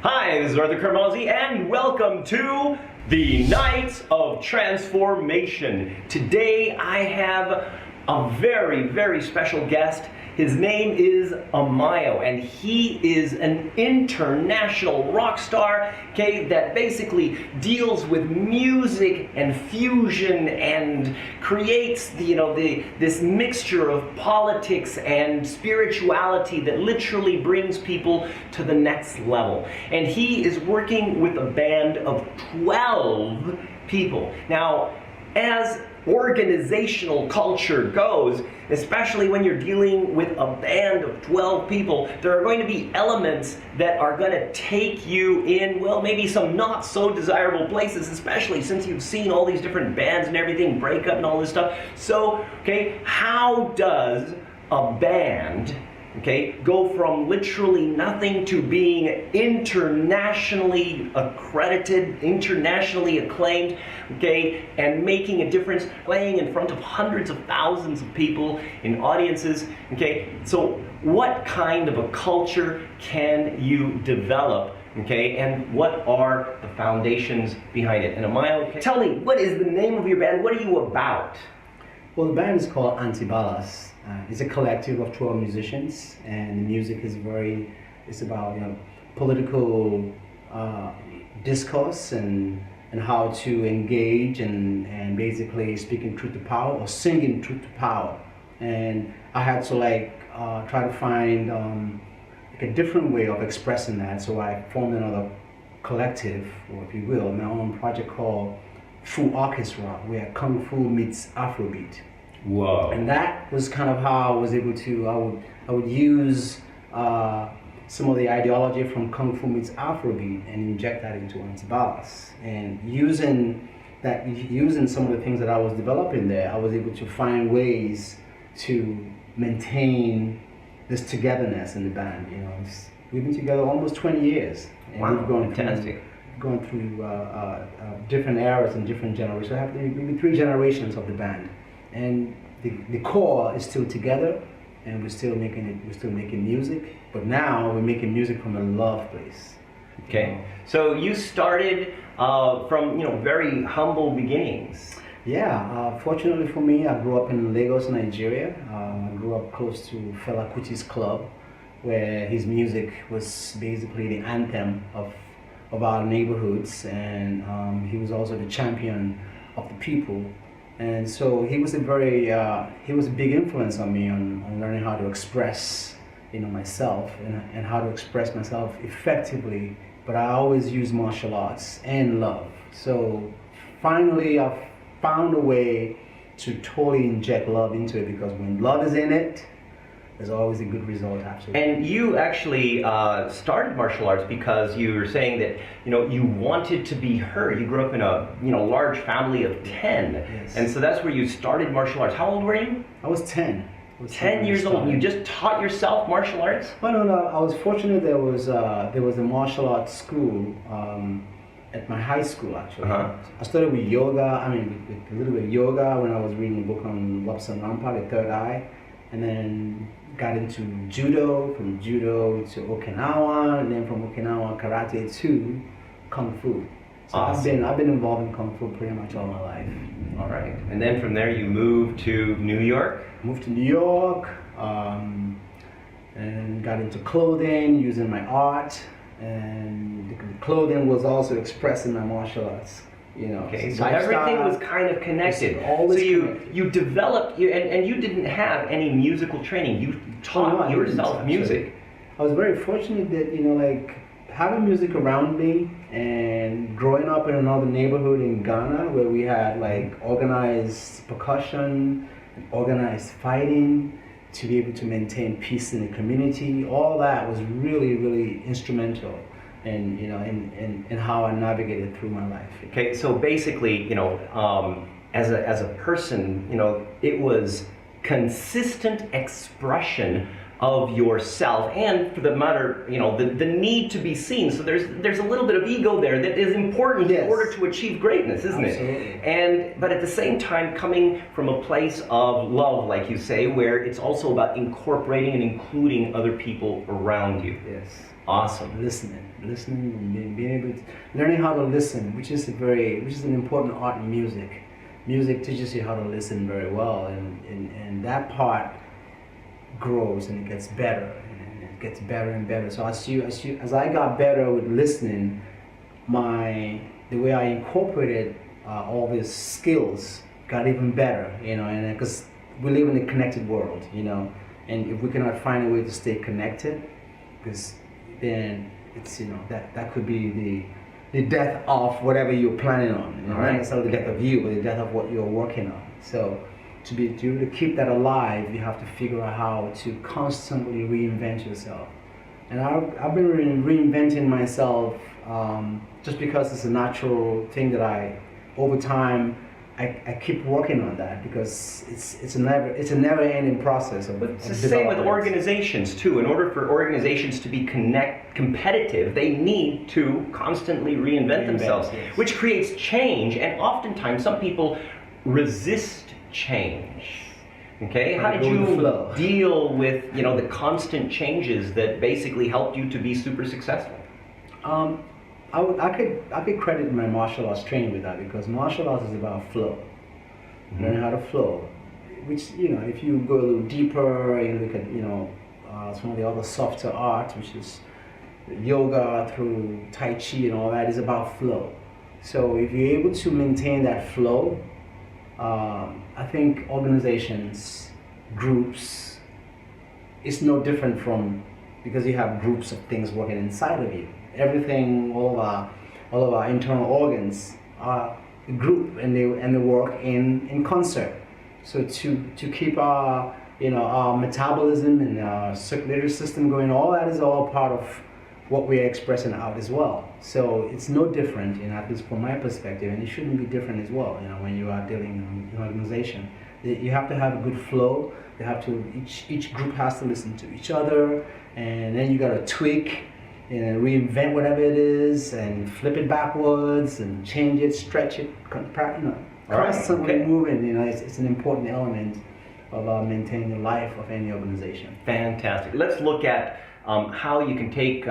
Hi, this is Arthur Carmazzi, and welcome to the Night of Transformation. Today I have a very, very special guest. His name is Amayo, and he is an international rock star, okay, that basically deals with music and fusion and creates this mixture of politics and spirituality that literally brings people to the next level. And he is working with a band of 12 people. Now, as organizational culture goes, especially when you're dealing with a band of 12 people, there are going to be elements that are going to take you in, well, maybe some not so desirable places, especially since you've seen all these different bands and everything break up and all this stuff. So, okay, how does a band, okay, go from literally nothing to being internationally accredited, internationally acclaimed, okay, and making a difference, playing in front of hundreds of thousands of people in audiences, okay? So what kind of a culture can you develop, okay, and what are the foundations behind it? And Amayo, okay, tell me, what is the name of your band? What are you about? Well, the band is called Antibalas. It's a collective of 12 musicians, and the music is it's about political discourse and how to engage and basically speaking truth to power or singing truth to power. And I had to try to find a different way of expressing that, so I formed another collective, or if you will, my own project called Fu Orchestra, where Kung Fu meets Afrobeat. Whoa. And that was kind of how I was able to, I would use some of the ideology from Kung Fu meets Afrobeat and inject that into Antibalas. And using some of the things that I was developing there, I was able to find ways to maintain this togetherness in the band. We've been together almost 20 years. And wow, we've gone fantastic. Going through different eras and different generations. I have maybe 3 generations of the band. And the core is still together, and we're still making music, but now we're making music from a love place. Okay, so you started from very humble beginnings. Yeah, fortunately for me, I grew up in Lagos, Nigeria. I grew up close to Fela Kuti's club, where his music was basically the anthem of our neighborhoods, and he was also the champion of the people. And so he was a big influence on me on learning how to express, myself and how to express myself effectively. But I always use martial arts and love. So finally, I've found a way to totally inject love into it, because when love is in it, there's always a good result after. And you actually started martial arts because you were saying that you wanted to be heard. You grew up in a large family of 10, yes. And so that's where you started martial arts. How old were you? I was 10. 10 years old. And you just taught yourself martial arts? Well, no. I was fortunate. There was a martial arts school at my high school, actually. Uh-huh. I started with yoga. With a little bit of yoga when I was reading a book on Lobson Rampa, The Third Eye, and then got into judo, from judo to Okinawa, and then from Okinawa karate to Kung Fu. So awesome. I've been involved in Kung Fu pretty much all my life. All right, and then from there you moved to New York? Moved to New York, and got into clothing, using my art, and the clothing was also expressing my martial arts. Okay, so everything was kind of connected. So you developed, and you didn't have any musical training. You taught yourself music. I was very fortunate that having music around me, and growing up in another neighborhood in Ghana where we had organized percussion, organized fighting, to be able to maintain peace in the community. All that was really, really instrumental in how I navigated through my life. Okay, so basically, as a person, it was consistent expression of yourself, and for the matter, the need to be seen. So there's a little bit of ego there that is important in order to achieve greatness, isn't it? But at the same time, coming from a place of love, like you say, where it's also about incorporating and including other people around you. Yes. Awesome. Listening, and being able to learning how to listen, which is an important art in music. Music teaches you how to listen very well, and that part grows and it gets better, and it gets better and better. So as I got better with listening, the way I incorporated all these skills got even better, and because we live in a connected world, and if we cannot find a way to stay connected, because then it's that could be the death of whatever you're planning on, not necessarily the death of you, but the death of what you're working on. So to be able to keep that alive, you have to figure out how to constantly reinvent yourself. And I've been reinventing myself just because it's a natural thing that over time, I keep working on that, because it's a never-ending process. But it's the same with organizations too. In order for organizations to be competitive, they need to constantly reinvent themselves, which creates change. And oftentimes, some people resist change. Okay, how did you deal with the constant changes that basically helped you to be super successful? I could credit my martial arts training with that, because martial arts is about flow, learning how to flow. Which if you go a little deeper, you look at some of the other softer arts, which is yoga through Tai Chi and all that, is about flow. So if you're able to maintain that flow, I think organizations, groups, it's no different from, because you have groups of things working inside of you. Everything, all of our internal organs are a group, and they work in concert. So to keep our metabolism and our circulatory system going, all that is all part of what we are expressing out as well. So it's no different, at least from my perspective, and it shouldn't be different as well. When you are dealing in an organization, you have to have a good flow. You have to each group has to listen to each other, and then you got to tweak, reinvent whatever it is, and flip it backwards, and change it, stretch it, constantly moving. It's an important element of maintaining the life of any organization. Fantastic. Let's look at how you can take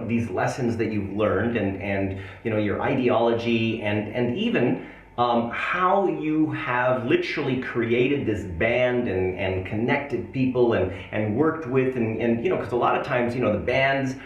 these lessons that you've learned and your ideology and even how you have literally created this band and connected people and worked with and because a lot of times the bands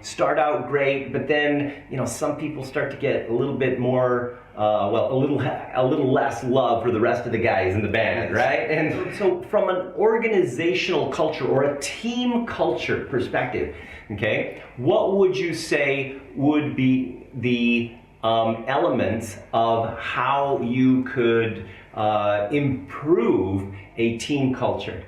start out great, but then some people start to get a little bit more a little less love for the rest of the guys in the band, right? And so from an organizational culture or a team culture perspective, okay, what would you say would be the elements of how you could improve a team culture?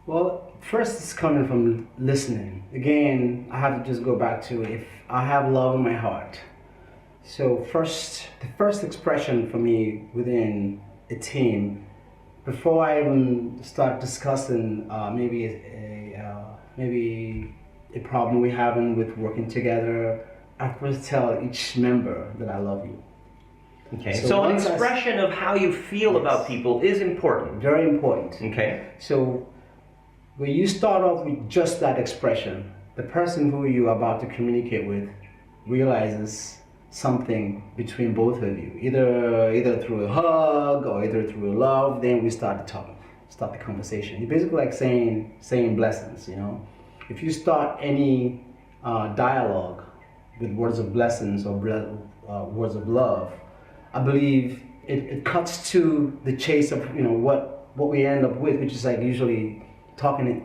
Well, first it's coming from listening. Again, I have to just go back to, if I have love in my heart. So the first expression for me within a team, before I even start discussing maybe a problem we're having with working together, I first tell each member that I love you. Okay, so an expression of how you feel about people is important. Very important. Okay. So when you start off with just that expression, the person who you're about to communicate with realizes something between both of you, either through a hug or either through a love. Then we start the conversation. You're basically like saying blessings. If you start any dialogue with words of blessings or words of love, I believe it cuts to the chase of what we end up with, which is like usually talking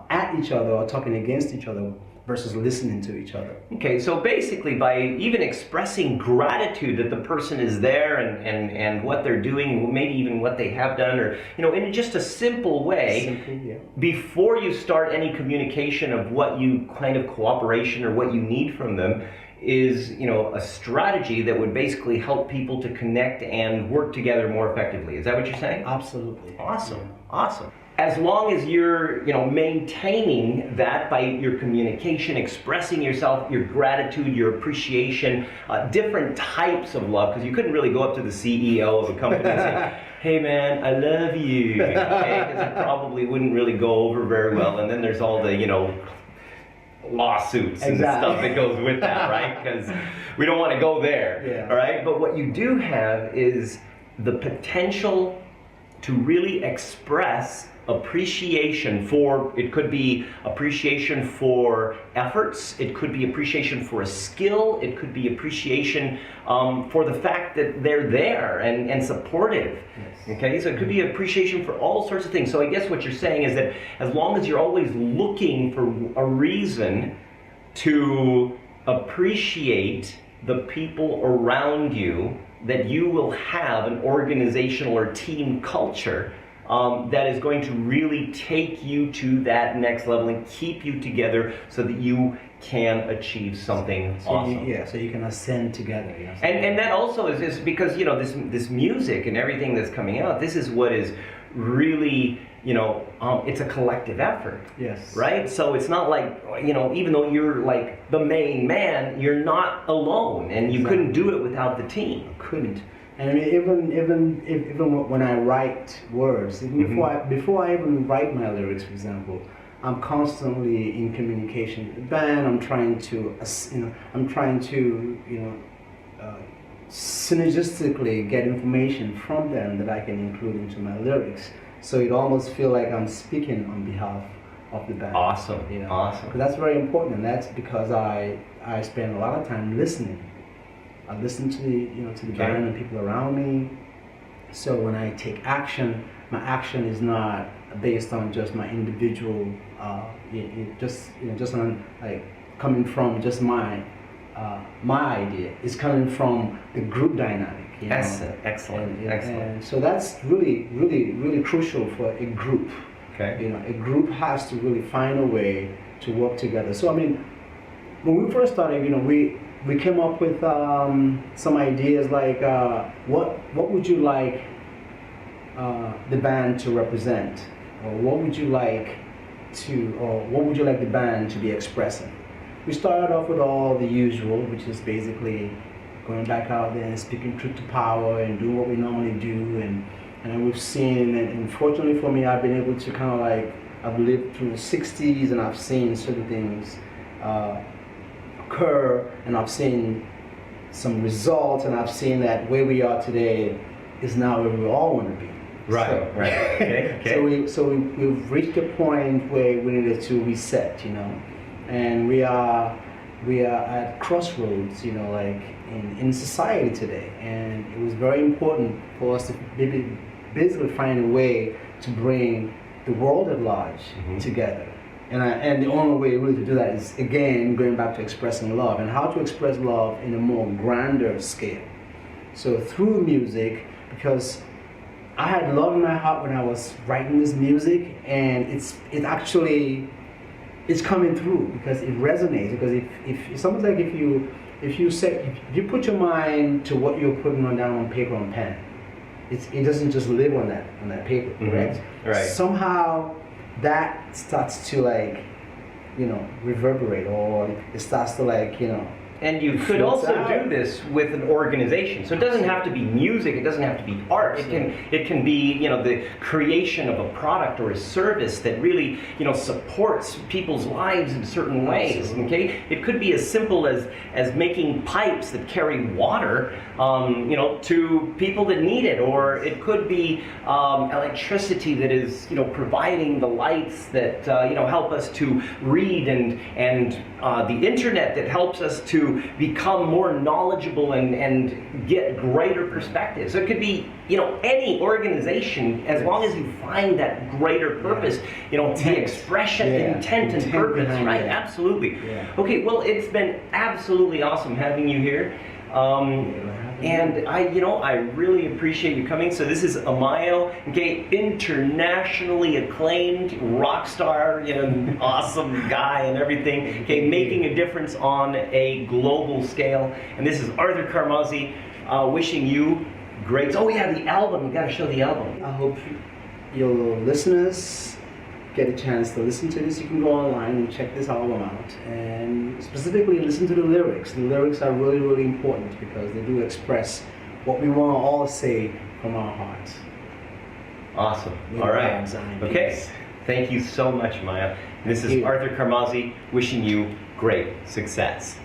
at each other or talking against each other versus listening to each other. Okay, so basically by even expressing gratitude that the person is there and what they're doing, maybe even what they have done, or in just a simple way, before you start any communication of what you kind of cooperation or what you need from them, is a strategy that would basically help people to connect and work together more effectively. Is that what you're saying? Absolutely. Awesome. Awesome. as long as you're, maintaining that by your communication, expressing yourself, your gratitude, your appreciation, different types of love, because you couldn't really go up to the CEO of a company and say, hey man, I love you, okay? Because it probably wouldn't really go over very well, and then there's all the, lawsuits and stuff that goes with that, right? Because we don't want to go there, all right? But what you do have is the potential to really express appreciation for, it could be appreciation for efforts, it could be appreciation for a skill, it could be appreciation for the fact that they're there and supportive. Okay, so it could be appreciation for all sorts of things. So I guess what you're saying is that as long as you're always looking for a reason to appreciate the people around you, that you will have an organizational or team culture that is going to really take you to that next level and keep you together so that you can achieve something awesome. So you can ascend together. And that also is because, this music and everything that's coming out, this is what is really, it's a collective effort. Yes. Right? So it's not like, even though you're like the main man, you're not alone, and you couldn't do it without the team. Couldn't. And I mean, even when I write words, even before I even write my lyrics, for example, I'm constantly in communication with the band. I'm trying to, synergistically get information from them that I can include into my lyrics. So it almost feels like I'm speaking on behalf of the band. Awesome. Awesome. But that's very important, and that's because I spend a lot of time listening. I listen to the band and people around me. So when I take action, my action is not based on just my individual, just on like coming from just my idea. It's coming from the group dynamic. Excellent. And so that's really crucial for a group. Okay. A group has to really find a way to work together. So I mean, when we first started, we came up with some ideas like what would you like the band to represent, or what would you like the band to be expressing. We started off with all the usual, which is basically going back out there and speaking truth to power and doing what we normally do, and then we've seen, and fortunately for me, I've been able to kind of like, I've lived through the 60s and I've seen certain things occur, and I've seen some results, and I've seen that where we are today is now where we all want to be. Right. Okay. So we've reached a point where we needed to reset, and we are at crossroads, like in society today, and it was very important for us to basically find a way to bring the world at large together. And the only way really to do that is, again, going back to expressing love, and how to express love in a more grander scale. So through music, because I had love in my heart when I was writing this music, and it's coming through because it resonates. Because if something like if you put your mind to what you're putting down on paper and pen, it doesn't just live on that paper, correct? Right. Somehow that starts to reverberate, or it starts to And you could also do this with an organization. So it doesn't have to be music, it doesn't have to be art. It can be, the creation of a product or a service that really, supports people's lives in certain ways. Okay? It could be as simple as making pipes that carry water, to people that need it, or it could be electricity that is, providing the lights that help us to read, and the internet that helps us to become more knowledgeable and get greater perspective. So it could be, any organization, as long as you find that greater purpose, the expression, intent and purpose, right? Absolutely. Okay, well, it's been absolutely awesome having you here. And I really appreciate you coming. So this is Amayo, okay, internationally acclaimed rock star, awesome guy and everything, okay, making a difference on a global scale. And this is Arthur Carmazzi, wishing you great. Oh yeah, the album. You got to show the album. I hope your listeners get a chance to listen to this, you can go online and check this album out, and specifically listen to the lyrics. The lyrics are really, really important because they do express what we want to all say from our hearts. Awesome. With All right. vibes and Okay. beats. Thank you so much, Maya. This is Thank you. Arthur Carmazzi wishing you great success.